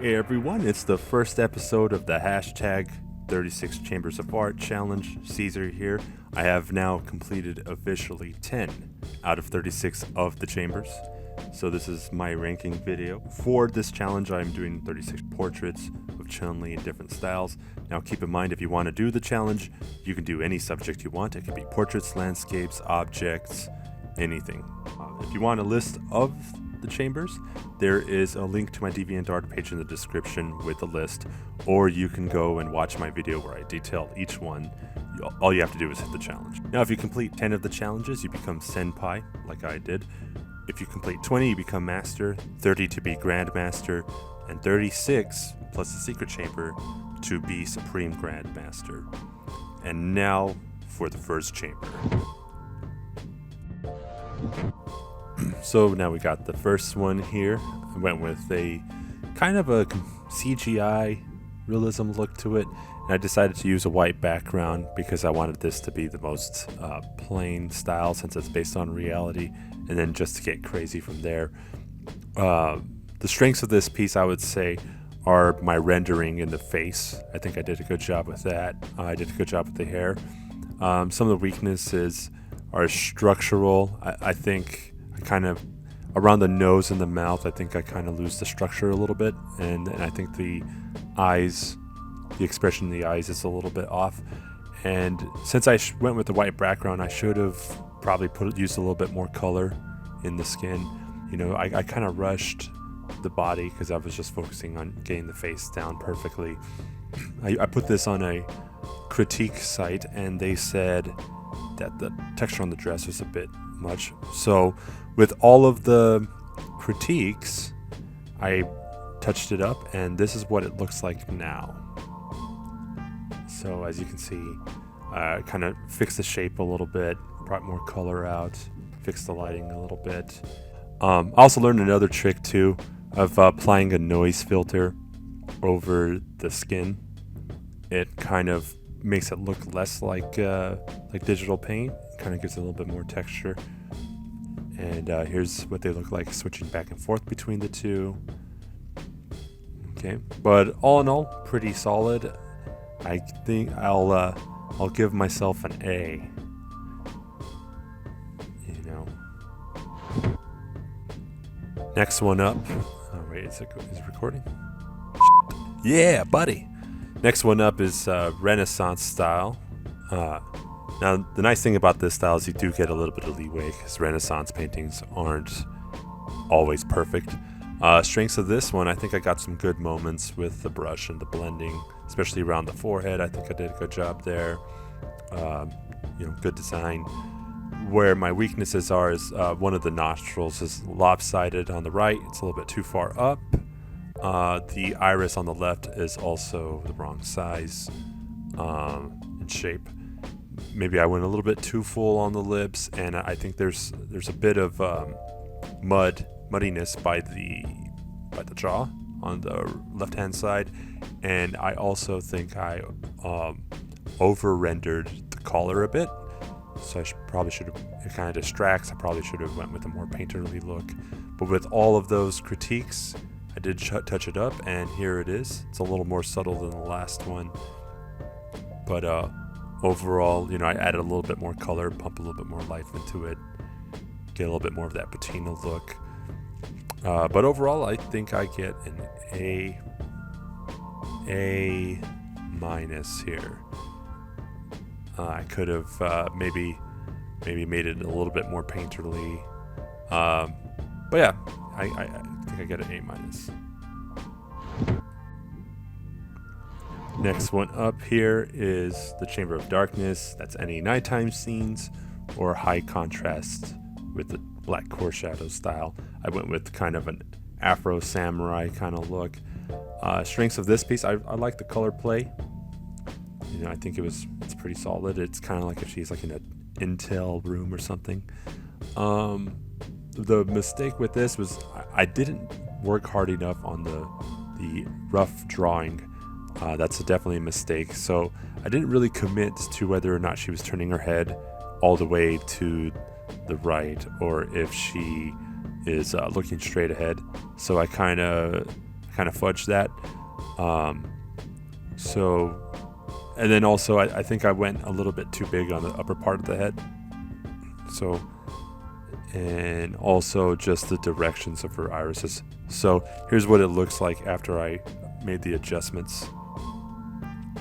Hey everyone, it's the first episode of the hashtag 36 Chambers of Art Challenge. Caesar here. I have now completed officially 10 out of 36 of the chambers. So this is my ranking video. For this challenge, I'm doing 36 portraits of Chun-Li in different styles. Now keep in mind, if you want to do the challenge, you can do any subject you want. It could be portraits, landscapes, objects, anything. If you want a list of the chambers, there is a link to my DeviantArt page in the description with the list, or you can go and watch my video where I detail each one. All you have to do is hit the challenge. Now if you complete 10 of the challenges, you become Senpai, like I did. If you complete 20, you become Master, 30 to be Grandmaster, and 36 plus the Secret Chamber to be Supreme Grandmaster. And now for the first chamber. So now we got the first one here. I went with a kind of a CGI realism look to it, and I decided to use a white background because I wanted this to be the most plain style since it's based on reality, and then just to get crazy from there. The strengths of this piece, I would say, are my rendering in the face. I think I did a good job with that. I did a good job with the hair. Some of the weaknesses are structural. I think I kind of, around the nose and the mouth, I think I kind of lose the structure a little bit, and I think the eyes, the expression in the eyes is a little bit off. And since I went with the white background, I should have probably used a little bit more color in the skin. You know, I kind of rushed the body because I was just focusing on getting the face down perfectly. I put this on a critique site, and they said that the texture on the dress was a bit much. So with all of the critiques, I touched it up, and this is what it looks like now. So as you can see, kind of fixed the shape a little bit, brought more color out, fixed the lighting a little bit. I also learned another trick too of applying a noise filter over the skin. It kind of makes it look less like digital paint. Kind of gives it a little bit more texture. And here's what they look like switching back and forth between the two. Okay, but all in all, pretty solid. I think I'll give myself an A. You know. Next one up. Oh wait, is it recording? Yeah, buddy. Next one up is Renaissance style. Now, the nice thing about this style is you do get a little bit of leeway because Renaissance paintings aren't always perfect. Strengths of this one, I think I got some good moments with the brush and the blending, especially around the forehead. I think I did a good job there. Good design. Where my weaknesses are is one of the nostrils is lopsided on the right. It's a little bit too far up. The iris on the left is also the wrong size and shape. Maybe I went a little bit too full on the lips, and I think there's a bit of muddiness by the jaw on the left-hand side, and I also think I over-rendered the collar a bit. So probably should have. It kind of distracts. I probably should have went with a more painterly look. But with all of those critiques, I did touch it up, and here it is. It's a little more subtle than the last one, but overall, I added a little bit more color, pump a little bit more life into it, get a little bit more of that patina look. But overall, I think I get an A minus here. I could have maybe made it a little bit more painterly. But yeah, I think I get an A minus. Next one up here is the Chamber of Darkness. That's any nighttime scenes or high contrast with the black core shadow style. I went with kind of an Afro samurai kind of look. Strengths of this piece, I like the color play. I think it's pretty solid. It's kind of like if she's like in an Intel room or something. The mistake with this was I didn't work hard enough on the rough drawing. That's definitely a mistake. So I didn't really commit to whether or not she was turning her head all the way to the right or if she is looking straight ahead. So I kind of kind of fudged that. And then also I think I went a little bit too big on the upper part of the head. So, and also just the directions of her irises. So here's what it looks like after I made the adjustments.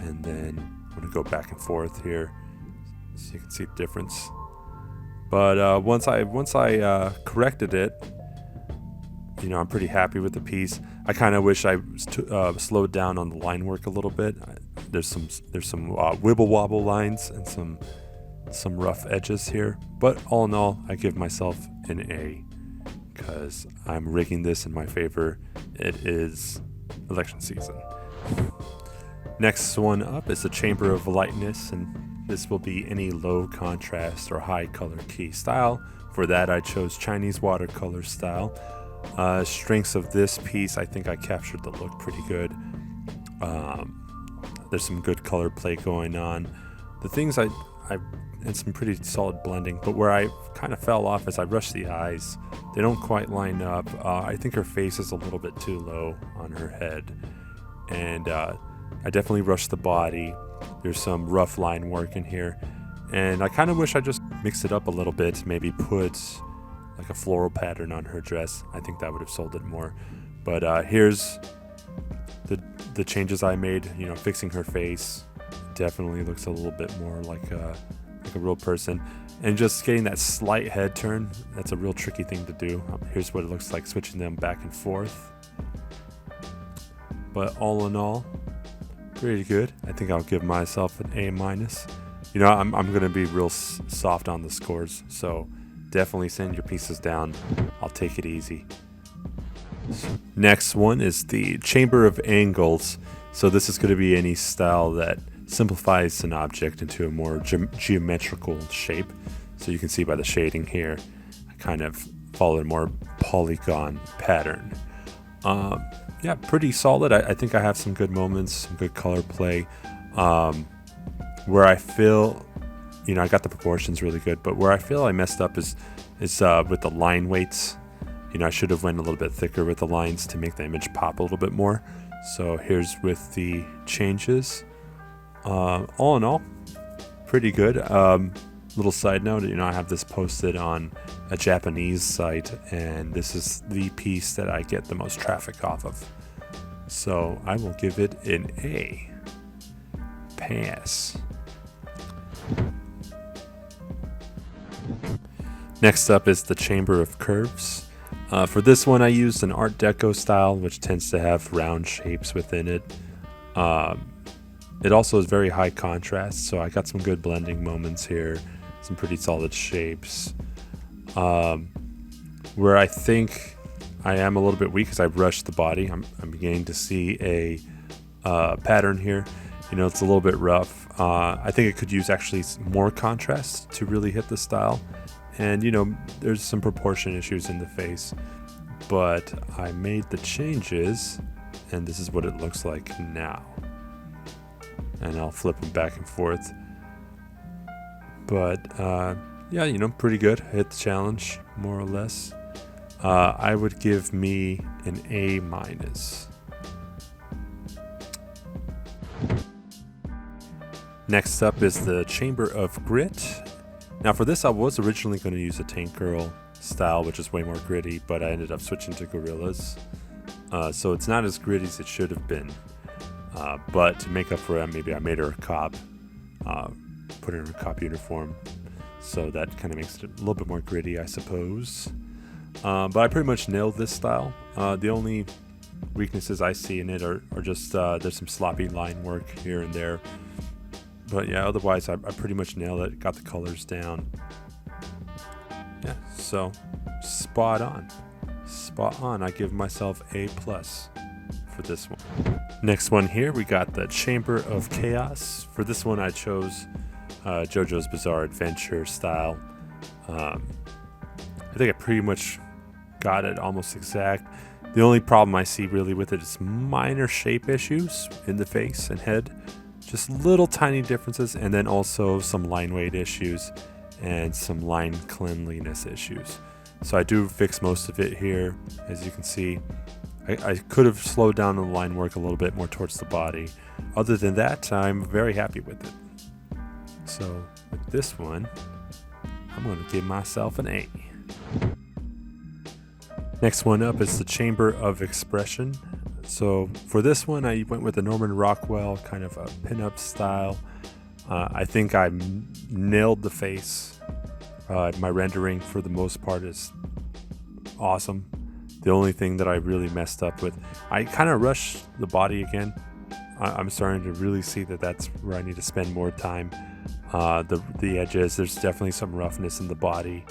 And then I'm gonna go back and forth here so you can see the difference. But once I corrected it, I'm pretty happy with the piece. I kind of wish I slowed down on the line work a little bit. There's some wibble wobble lines and some rough edges here. But all in all, I give myself an A because I'm rigging this in my favor. It is election season. Next one up is the Chamber of Lightness, and this will be any low contrast or high color key style. For that, I chose Chinese watercolor style. Strengths of this piece, I think I captured the look pretty good. There's some good color play going on. The things I and some pretty solid blending, but where I kind of fell off as I rushed the eyes, they don't quite line up. I think her face is a little bit too low on her head, and I definitely rushed the body. There's some rough line work in here, and I kind of wish I just mixed it up a little bit, maybe put like a floral pattern on her dress. I think that would have sold it more. But here's the changes I made. Fixing her face definitely looks a little bit more like a real person, and just getting that slight head turn, that's a real tricky thing to do. Here's what it looks like switching them back and forth. But all in all, pretty good. I think I'll give myself an A-. I'm going to be real soft on the scores, so definitely send your pieces down. I'll take it easy. Next one is the Chamber of Angles. So this is going to be any style that simplifies an object into a more geometrical shape. So you can see by the shading here, I kind of followed a more polygon pattern. Yeah, pretty solid. I think I have some good moments, some good color play. Where I feel, I got the proportions really good, but where I feel I messed up is with the line weights. I should have went a little bit thicker with the lines to make the image pop a little bit more. So here's with the changes. All in all, pretty good. Little side note, I have this posted on a Japanese site, and this is the piece that I get the most traffic off of. So I will give it an A. Pass. Next up is the Chamber of Curves. For this one, I used an Art Deco style, which tends to have round shapes within it. It also is very high contrast, so I got some good blending moments here, some pretty solid shapes. Where I think I am a little bit weak is I rushed the body. I'm beginning to see a pattern here. It's a little bit rough. I think it could use actually more contrast to really hit the style. And, there's some proportion issues in the face. But I made the changes, and this is what it looks like now. And I'll flip them back and forth. But, yeah, pretty good. Hit the challenge, more or less. I would give me an A-. Next up is the Chamber of Grit. Now for this, I was originally going to use a Tank Girl style, which is way more gritty, but I ended up switching to Gorillas. So it's not as gritty as it should have been. But to make up for that, maybe I made her a cop, put her in a cop uniform. So that kind of makes it a little bit more gritty, I suppose. But I pretty much nailed this style. The only weaknesses I see in it are just there's some sloppy line work here and there. But yeah, otherwise I pretty much nailed it. Got the colors down. Yeah, so spot on. I give myself A+ for this one. Next one here, we got the Chamber of Chaos. For this one, I chose JoJo's Bizarre Adventure style. I think I pretty much got it almost exact. The only problem I see really with it is minor shape issues in the face and head. Just little tiny differences, and then also some line weight issues and some line cleanliness issues. So I do fix most of it here. As you can see, I could have slowed down the line work a little bit more towards the body. Other than that, I'm very happy with it. So with this one, I'm going to give myself an A. Next one up is the Chamber of Expression. So for this one, I went with the Norman Rockwell kind of a pinup style. I think I nailed the face. My rendering for the most part is awesome. The only thing that I really messed up with, I kind of rushed the body again. I'm starting to really see that that's where I need to spend more time. The edges, there's definitely some roughness in the body.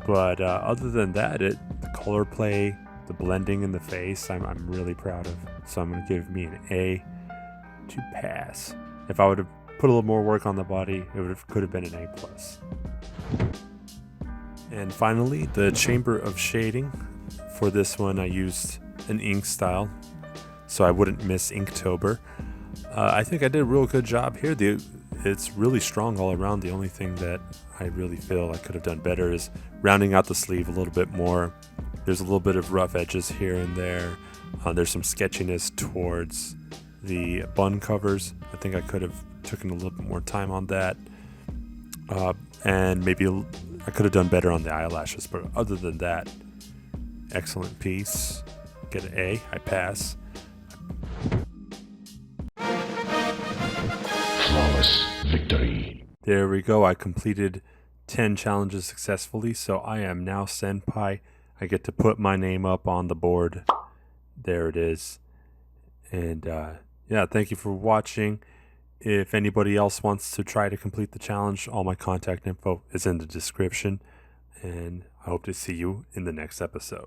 But other than that, the color play, the blending in the face, I'm really proud of. So I'm going to give me an A to pass. If I would have put a little more work on the body, it could have been an A+. And finally, the Chamber of Shading. For this one, I used an ink style, so I wouldn't miss Inktober. I think I did a real good job here. It's really strong all around. The only thing that I really feel I could have done better is rounding out the sleeve a little bit more. There's a little bit of rough edges here and there. There's some sketchiness towards the bun covers. I think I could have taken a little bit more time on that. And maybe I could have done better on the eyelashes, but other than that, excellent piece. Get an A, I pass. Flawless victory. There we go. I completed 10 challenges successfully, so I am now Senpai. I get to put my name up on the board. There it is. And yeah, thank you for watching. If anybody else wants to try to complete the challenge, all my contact info is in the description. And I hope to see you in the next episode.